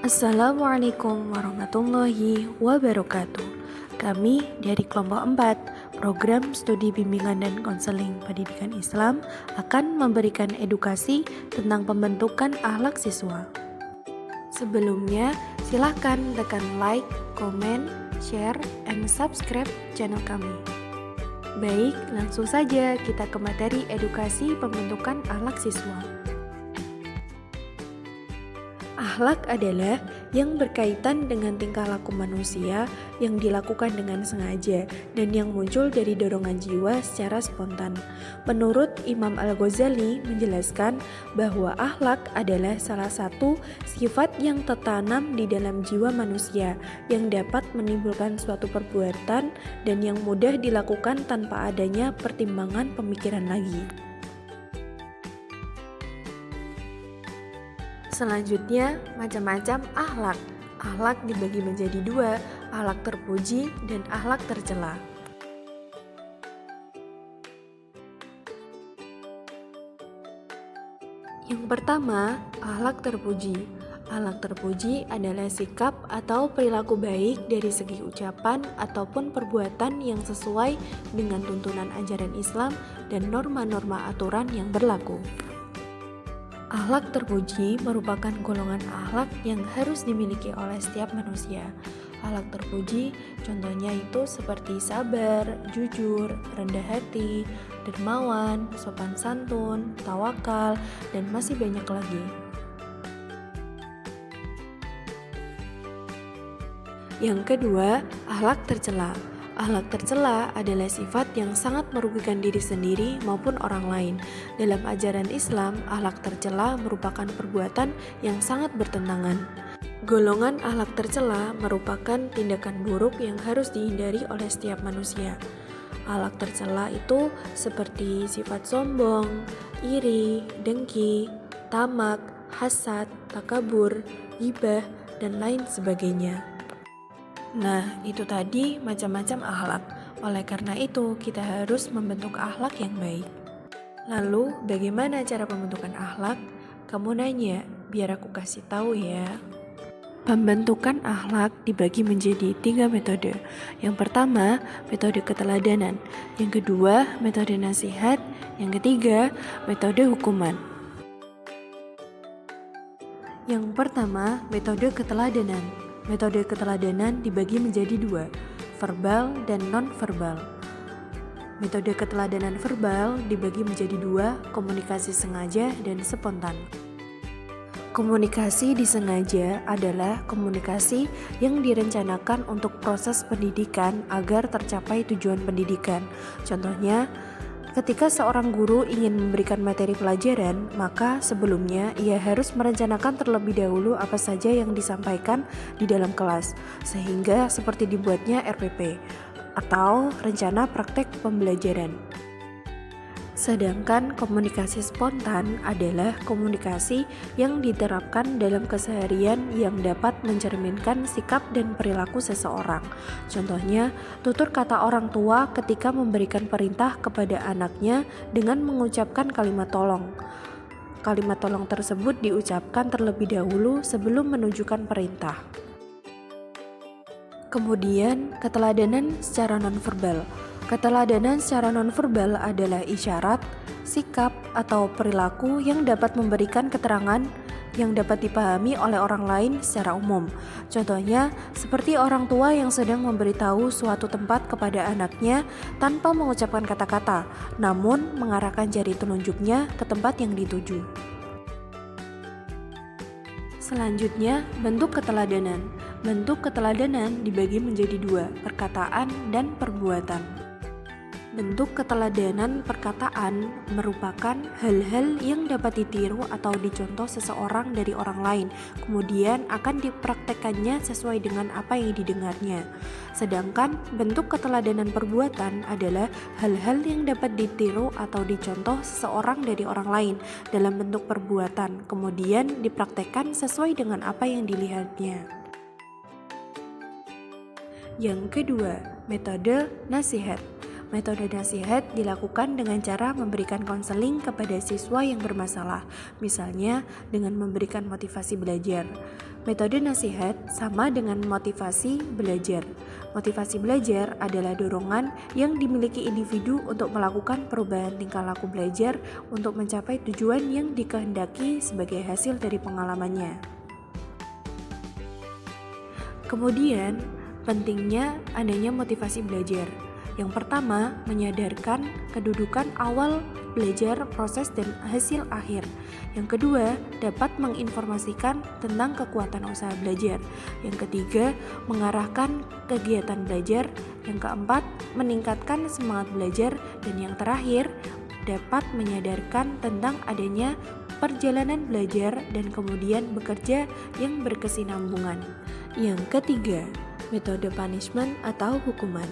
Assalamualaikum warahmatullahi wabarakatuh. Kami dari kelompok 4, Program Studi Bimbingan dan Konseling Pendidikan Islam akan memberikan edukasi tentang pembentukan akhlak siswa. Sebelumnya, silahkan tekan like, comment, share, and subscribe channel kami. Baik, langsung saja kita ke materi edukasi pembentukan akhlak siswa. Akhlak adalah yang berkaitan dengan tingkah laku manusia yang dilakukan dengan sengaja dan yang muncul dari dorongan jiwa secara spontan. Menurut Imam Al-Ghazali menjelaskan bahwa akhlak adalah salah satu sifat yang tertanam di dalam jiwa manusia yang dapat menimbulkan suatu perbuatan dan yang mudah dilakukan tanpa adanya pertimbangan pemikiran lagi. Selanjutnya, macam-macam akhlak. Akhlak dibagi menjadi dua, akhlak terpuji dan akhlak tercela. Yang pertama, akhlak terpuji. Akhlak terpuji adalah sikap atau perilaku baik dari segi ucapan ataupun perbuatan yang sesuai dengan tuntunan ajaran Islam dan norma-norma aturan yang berlaku. Akhlak terpuji merupakan golongan akhlak yang harus dimiliki oleh setiap manusia. Akhlak terpuji contohnya itu seperti sabar, jujur, rendah hati, dermawan, sopan santun, tawakal, dan masih banyak lagi. Yang kedua, akhlak tercela. Akhlak tercela adalah sifat yang sangat merugikan diri sendiri maupun orang lain. Dalam ajaran Islam, akhlak tercela merupakan perbuatan yang sangat bertentangan. Golongan akhlak tercela merupakan tindakan buruk yang harus dihindari oleh setiap manusia. Akhlak tercela itu seperti sifat sombong, iri, dengki, tamak, hasad, takabur, ghibah, dan lain sebagainya. Nah, itu tadi macam-macam akhlak. Oleh karena itu, kita harus membentuk akhlak yang baik. Lalu, bagaimana cara pembentukan akhlak? Kamu nanya, biar aku kasih tahu ya. Pembentukan akhlak dibagi menjadi 3 metode. Yang pertama, metode keteladanan. Yang kedua, metode nasihat. Yang ketiga, metode hukuman. Yang pertama, metode keteladanan. Metode keteladanan dibagi menjadi 2, verbal dan non-verbal. Metode keteladanan verbal dibagi menjadi 2, komunikasi sengaja dan spontan. Komunikasi disengaja adalah komunikasi yang direncanakan untuk proses pendidikan agar tercapai tujuan pendidikan. Contohnya, ketika seorang guru ingin memberikan materi pelajaran, maka sebelumnya ia harus merencanakan terlebih dahulu apa saja yang disampaikan di dalam kelas, sehingga seperti dibuatnya RPP atau rencana praktek pembelajaran. Sedangkan komunikasi spontan adalah komunikasi yang diterapkan dalam keseharian yang dapat mencerminkan sikap dan perilaku seseorang. Contohnya, tutur kata orang tua ketika memberikan perintah kepada anaknya dengan mengucapkan kalimat tolong. Kalimat tolong tersebut diucapkan terlebih dahulu sebelum menunjukkan perintah. Kemudian, keteladanan secara nonverbal. Keteladanan secara nonverbal adalah isyarat, sikap, atau perilaku yang dapat memberikan keterangan yang dapat dipahami oleh orang lain secara umum. Contohnya, seperti orang tua yang sedang memberitahu suatu tempat kepada anaknya tanpa mengucapkan kata-kata, namun mengarahkan jari telunjuknya ke tempat yang dituju. Selanjutnya, bentuk keteladanan. Bentuk keteladanan dibagi menjadi 2, perkataan dan perbuatan. Bentuk keteladanan perkataan merupakan hal-hal yang dapat ditiru atau dicontoh seseorang dari orang lain, kemudian akan dipraktekkannya sesuai dengan apa yang didengarnya. Sedangkan bentuk keteladanan perbuatan adalah hal-hal yang dapat ditiru atau dicontoh seseorang dari orang lain dalam bentuk perbuatan, kemudian dipraktekkan sesuai dengan apa yang dilihatnya. Yang kedua, metode nasihat. Metode nasihat dilakukan dengan cara memberikan konseling kepada siswa yang bermasalah, misalnya dengan memberikan motivasi belajar. Metode nasihat sama dengan motivasi belajar. Motivasi belajar adalah dorongan yang dimiliki individu untuk melakukan perubahan tingkah laku belajar untuk mencapai tujuan yang dikehendaki sebagai hasil dari pengalamannya. Kemudian, pentingnya adanya motivasi belajar. Yang pertama, menyadarkan kedudukan awal belajar, proses, dan hasil akhir. Yang kedua, dapat menginformasikan tentang kekuatan usaha belajar. Yang ketiga, mengarahkan kegiatan belajar. Yang keempat, meningkatkan semangat belajar. Dan yang terakhir, dapat menyadarkan tentang adanya perjalanan belajar dan kemudian bekerja yang berkesinambungan. Yang ketiga, metode punishment atau hukuman.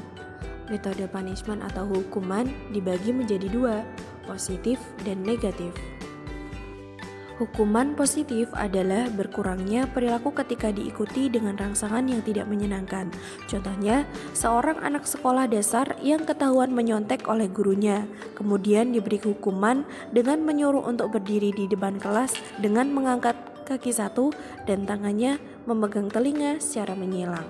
Metode punishment atau hukuman dibagi menjadi dua, positif dan negatif. Hukuman positif adalah berkurangnya perilaku ketika diikuti dengan rangsangan yang tidak menyenangkan. Contohnya, seorang anak sekolah dasar yang ketahuan menyontek oleh gurunya, kemudian diberi hukuman dengan menyuruh untuk berdiri di depan kelas dengan mengangkat kaki satu dan tangannya memegang telinga secara menyilang.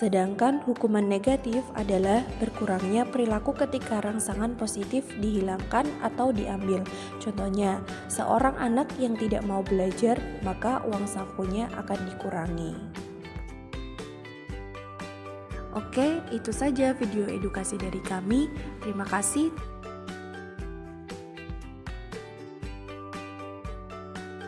Sedangkan hukuman negatif adalah berkurangnya perilaku ketika rangsangan positif dihilangkan atau diambil. Contohnya, seorang anak yang tidak mau belajar, maka uang sakunya akan dikurangi. Oke, itu saja video edukasi dari kami. Terima kasih.